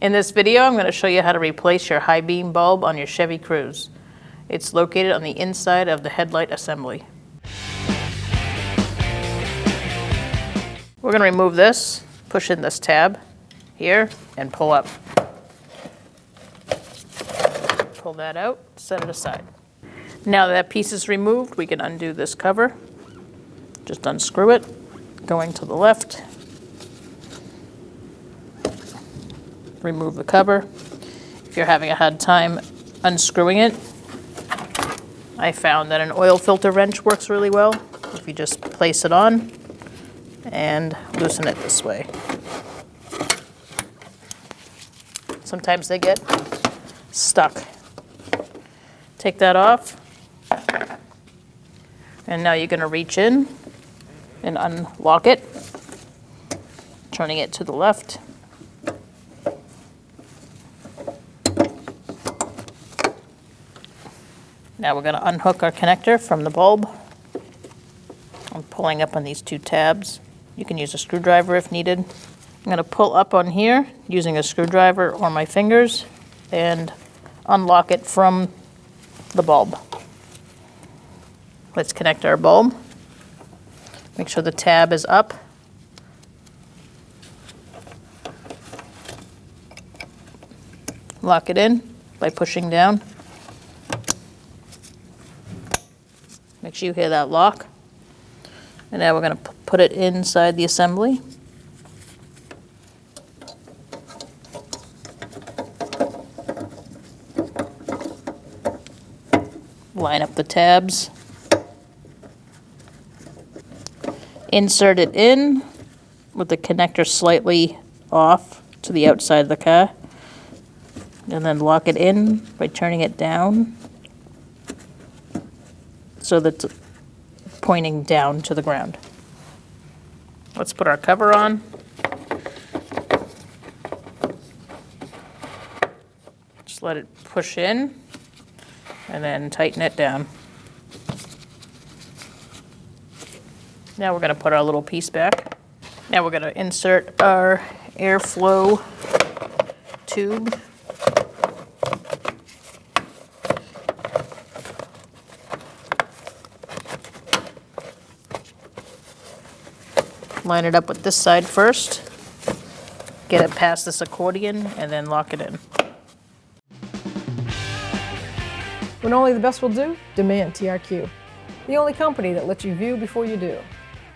In this video, I'm going to show you how to replace your high beam bulb on your Chevy Cruze. It's located on the inside of the headlight assembly. We're going to remove this, push in this tab here, and pull up. Pull that out, set it aside. Now that piece is removed, we can undo this cover. Just unscrew it, going to the left. Remove the cover. If you're having a hard time unscrewing it, I found that an oil filter wrench works really well. If you just place it on and loosen it this way. Sometimes they get stuck. Take that off. And now you're going to reach in and unlock it, turning it to the left. Now we're going to unhook our connector from the bulb. I'm pulling up on these two tabs. You can use a screwdriver if needed. I'm going to pull up on here using a screwdriver or my fingers and unlock it from the bulb. Let's connect our bulb. Make sure the tab is up. Lock it in by pushing down. Make sure you hear that lock. And now we're going to put it inside the assembly. Line up the tabs. Insert it in with the connector slightly off to the outside of the car. And then lock it in by turning it down so that it's pointing down to the ground. Let's put our cover on. Just let it push in and then tighten it down. Now we're going to put our little piece back. Now we're going to insert our airflow tube. Line it up with this side first. Get it past this accordion and then lock it in. When only the best will do, demand TRQ. The only company that lets you view before you do.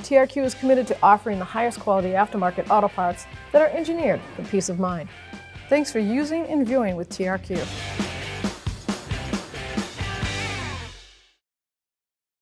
TRQ is committed to offering the highest quality aftermarket auto parts that are engineered for peace of mind. Thanks for using and viewing with TRQ.